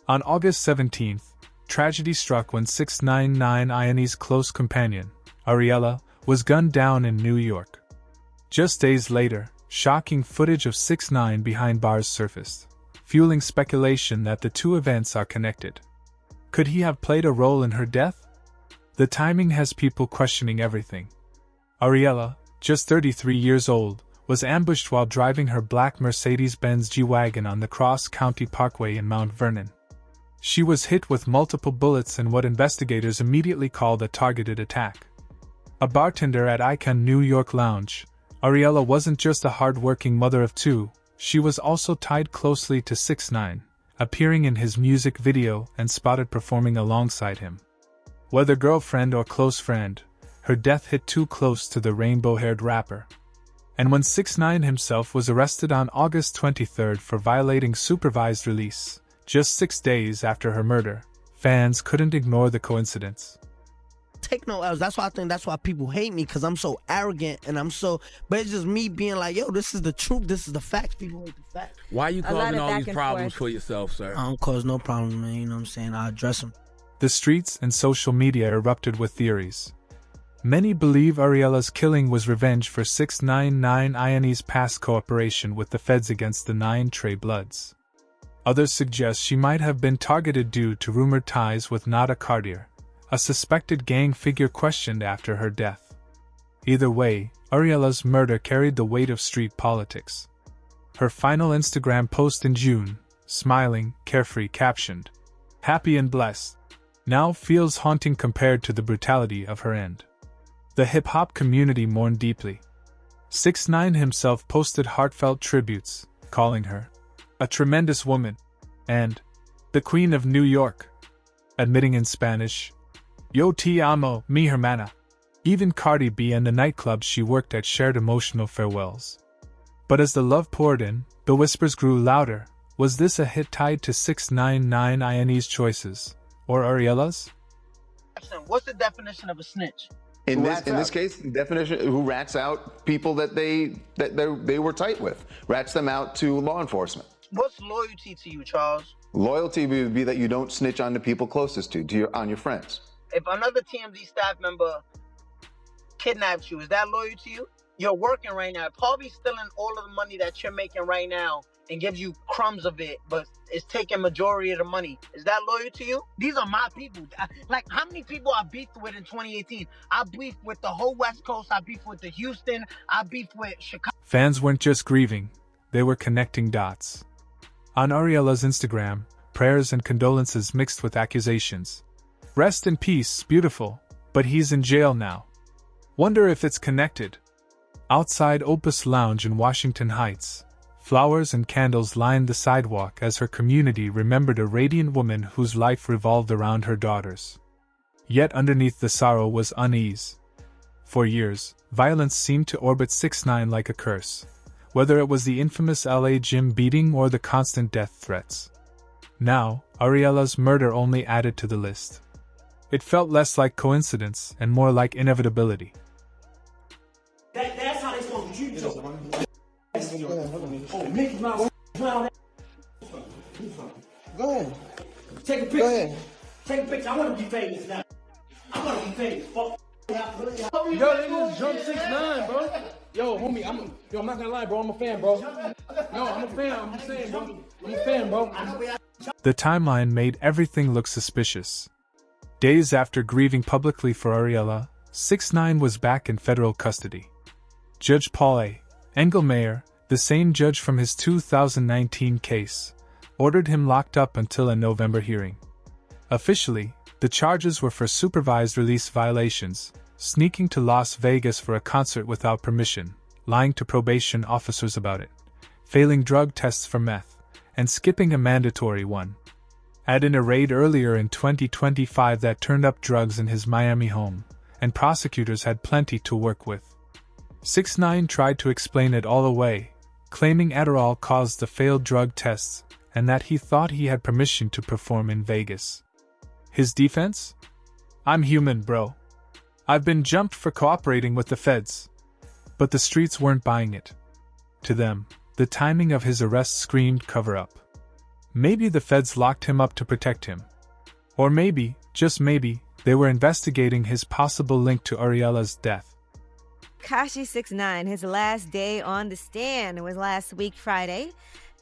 On August 17th, tragedy struck when 6ix9ine's close companion, Ariella, was gunned down in New York. Just days later, shocking footage of 6ix9ine behind bars surfaced, fueling speculation that the two events are connected. Could he have played a role in her death? The timing has people questioning everything. Ariella, just 33 years old, was ambushed while driving her black Mercedes-Benz G-Wagon on the Cross County Parkway in Mount Vernon. She was hit with multiple bullets in what investigators immediately called a targeted attack. A bartender at Icon New York Lounge, Ariella wasn't just a hard-working mother of two, she was also tied closely to 6ix9ine, appearing in his music video and spotted performing alongside him. Whether girlfriend or close friend, her death hit too close to the rainbow-haired rapper. And when 6ix9ine himself was arrested on August 23 for violating supervised release, just 6 days after her murder, fans couldn't ignore the coincidence. Take no L's. That's why I think that's why people hate me, because I'm so arrogant and but it's just me being like, yo, this is the truth, this is the facts. People hate the facts. Why are you causing all these problems for yourself, sir? I don't cause no problem, man, you know what I'm saying? I address them. The streets and social media erupted with theories. Many believe Ariella's killing was revenge for 6ix9ine's past cooperation with the feds against the 9 Trey Bloods. Others suggest she might have been targeted due to rumored ties with Nada Cartier, a suspected gang figure questioned after her death. Either way, Ariella's murder carried the weight of street politics. Her final Instagram post in June, smiling, carefree, captioned, "Happy and blessed," now feels haunting compared to the brutality of her end. The hip-hop community mourned deeply. 6ix9ine himself posted heartfelt tributes, calling her a tremendous woman and the Queen of New York, admitting in Spanish, "Yo te amo, mi hermana." Even Cardi B and the nightclubs she worked at shared emotional farewells. But as the love poured in, the whispers grew louder. Was this a hit tied to 6ix9ine's choices, or Ariella's? What's the definition of a snitch? In this case, the definition, who rats out people that they were tight with, rats them out to law enforcement. What's loyalty to you, Charles? Loyalty would be that you don't snitch on the people closest on your friends. If another TMZ staff member kidnaps you, is that loyal to you? You're working right now. Probably stealing all of the money that you're making right now and gives you crumbs of it, but it's taking majority of the money. Is that loyal to you? These are my people. Like, how many people I beefed with in 2018? I beefed with the whole West Coast. I beefed with the Houston. I beefed with Chicago. Fans weren't just grieving, they were connecting dots. On Ariella's Instagram, prayers and condolences mixed with accusations. "Rest in peace, beautiful, but he's in jail now." Wonder if it's connected. Outside Opus Lounge in Washington Heights, flowers and candles lined the sidewalk as her community remembered a radiant woman whose life revolved around her daughters. Yet underneath the sorrow was unease. For years, violence seemed to orbit 6ix9ine like a curse, whether it was the infamous LA gym beating or the constant death threats. Now, Ariella's murder only added to the list. It felt less like coincidence and more like inevitability. That's how they supposed to treat each other. Go ahead. Take a picture. Go ahead. Take a picture. I want to be famous now. I want to be famous. Fuck. Yo, they just jumped 6ix9ine, bro. Yo, homie, I'm not gonna lie, bro. I'm a fan, bro. No, I'm a fan. I'm just saying, bro. I'm a fan, bro. The timeline made everything look suspicious. Days after grieving publicly for Ariella, 6ix9ine was back in federal custody. Judge Paul A. Engelmayer, the same judge from his 2019 case, ordered him locked up until a November hearing. Officially, the charges were for supervised release violations, sneaking to Las Vegas for a concert without permission, lying to probation officers about it, failing drug tests for meth, and skipping a mandatory one. Add in a raid earlier in 2025 that turned up drugs in his Miami home, and prosecutors had plenty to work with. 6ix9ine tried to explain it all away, claiming Adderall caused the failed drug tests and that he thought he had permission to perform in Vegas. His defense? "I'm human, bro. I've been jumped for cooperating with the feds." But the streets weren't buying it. To them, the timing of his arrest screamed cover-up. Maybe the feds locked him up to protect him. Or maybe, just maybe, they were investigating his possible link to Ariella's death. Tekashi 6ix9ine, his last day on the stand was last week, Friday.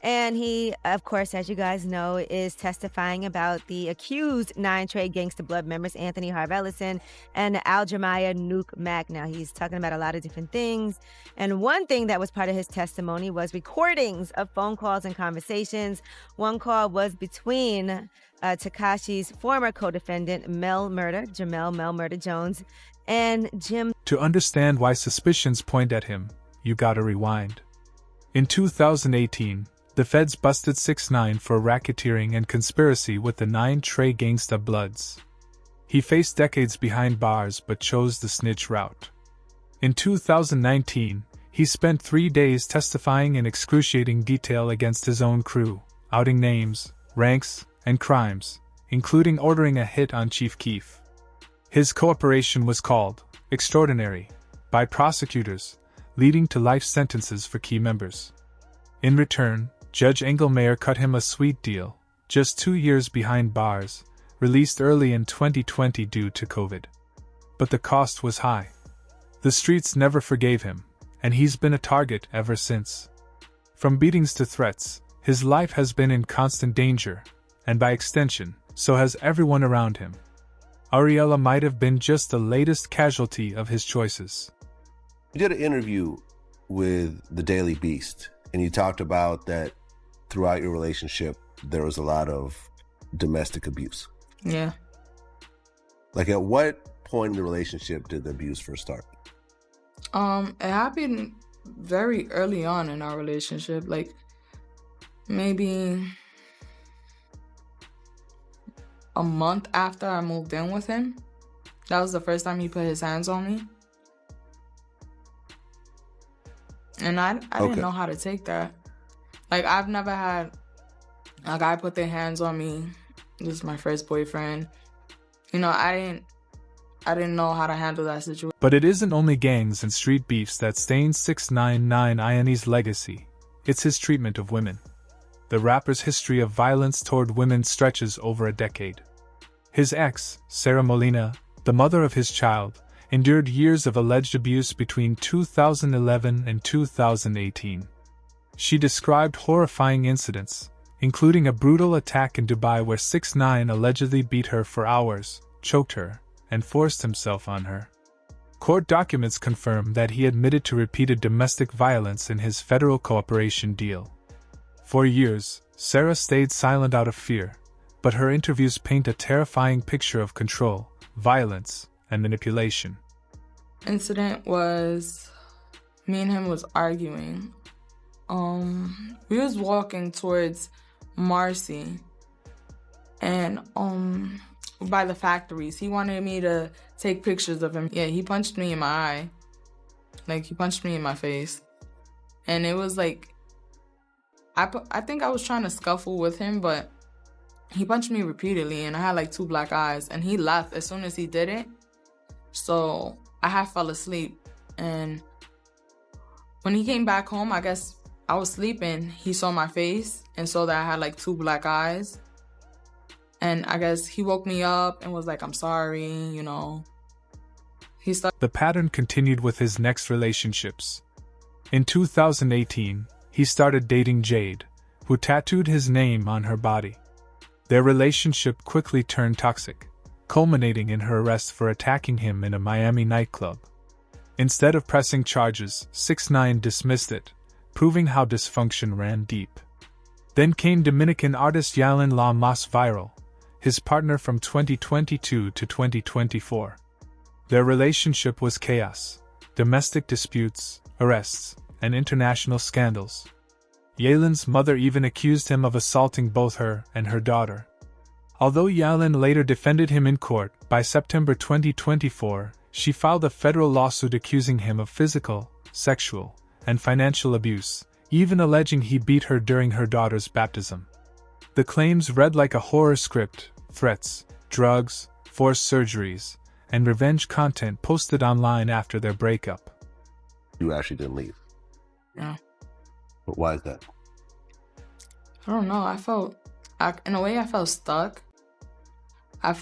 And he, of course, as you guys know, is testifying about the accused 9 Trey Gangsta Blood members, Anthony Harv Ellison and Aljamiah Nuke Mack. Now, he's talking about a lot of different things. And one thing that was part of his testimony was recordings of phone calls and conversations. One call was between Tekashi's former co-defendant, Jamel Mel Murder Jones, and Jim. To understand why suspicions point at him, you gotta rewind. In 2018, the feds busted 6ix9ine for racketeering and conspiracy with the 9 Trey Gangsta Bloods. He faced decades behind bars but chose the snitch route. In 2019, he spent 3 days testifying in excruciating detail against his own crew, outing names, ranks, and crimes, including ordering a hit on Chief Keef. His cooperation was called extraordinary by prosecutors, leading to life sentences for key members. In return, Judge Engelmayer cut him a sweet deal, just 2 years behind bars, released early in 2020 due to COVID. But the cost was high. The streets never forgave him, and he's been a target ever since. From beatings to threats, his life has been in constant danger, and by extension, so has everyone around him. Ariella might have been just the latest casualty of his choices. You did an interview with the Daily Beast, and you talked about that throughout your relationship, there was a lot of domestic abuse. Yeah. Like, at what point in the relationship did the abuse first start? It happened very early on in our relationship, like maybe a month after I moved in with him. That was the first time he put his hands on me. And I didn't know how to take that. Like, I've never had a guy put their hands on me. This is my first boyfriend. You know, I didn't know how to handle that situation. But it isn't only gangs and street beefs that stain 6ix9ine's legacy. It's his treatment of women. The rapper's history of violence toward women stretches over a decade. His ex, Sarah Molina, the mother of his child, endured years of alleged abuse between 2011 and 2018. She described horrifying incidents, including a brutal attack in Dubai where 6ix9ine allegedly beat her for hours, choked her, and forced himself on her. Court documents confirm that he admitted to repeated domestic violence in his federal cooperation deal. For years, Sarah stayed silent out of fear, but her interviews paint a terrifying picture of control, violence, and manipulation. Incident was, me and him was arguing. We was walking towards Marcy, and by the factories. He wanted me to take pictures of him. Yeah, he punched me in my eye. Like, he punched me in my face. And it was like, I think I was trying to scuffle with him, but he punched me repeatedly, and I had like 2 black eyes, and he left as soon as he did it. So I half fell asleep, and when he came back home, I guess I was sleeping, he saw my face and saw that I had like 2 black eyes. And I guess he woke me up and was like, I'm sorry, you know. The pattern continued with his next relationships. In 2018, he started dating Jade, who tattooed his name on her body. Their relationship quickly turned toxic, culminating in her arrest for attacking him in a Miami nightclub. Instead of pressing charges, 6ix9ine dismissed it, proving how dysfunction ran deep. Then came Dominican artist Yalan La Mas Viral, his partner from 2022 to 2024. Their relationship was chaos, domestic disputes, arrests, and international scandals. Yalan's mother even accused him of assaulting both her and her daughter. Although Yalan later defended him in court, by September 2024, she filed a federal lawsuit accusing him of physical, sexual, and financial abuse, even alleging he beat her during her daughter's baptism. The claims read like a horror script: threats, drugs, forced surgeries, and revenge content posted online after their breakup. You actually didn't leave? Yeah. But why is that? I don't know. I felt in a way, I felt stuck. I'm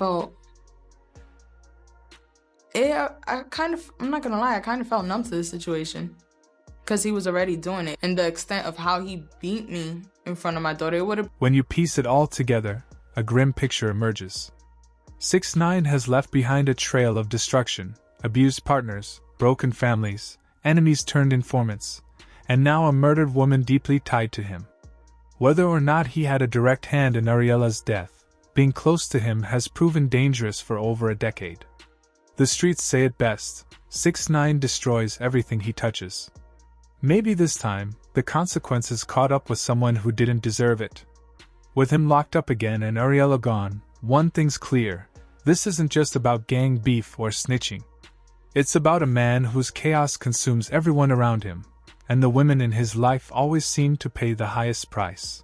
not gonna lie, I kind of felt numb to this situation. Because he was already doing it. And the extent of how he beat me in front of my daughter, it would have... When you piece it all together, a grim picture emerges. 6ix9ine has left behind a trail of destruction, abused partners, broken families, enemies turned informants, and now a murdered woman deeply tied to him. Whether or not he had a direct hand in Ariella's death, being close to him has proven dangerous for over a decade. The streets say it best, 6ix9ine destroys everything he touches. Maybe this time, the consequences caught up with someone who didn't deserve it. With him locked up again and Ariella gone, one thing's clear, this isn't just about gang beef or snitching. It's about a man whose chaos consumes everyone around him, and the women in his life always seem to pay the highest price.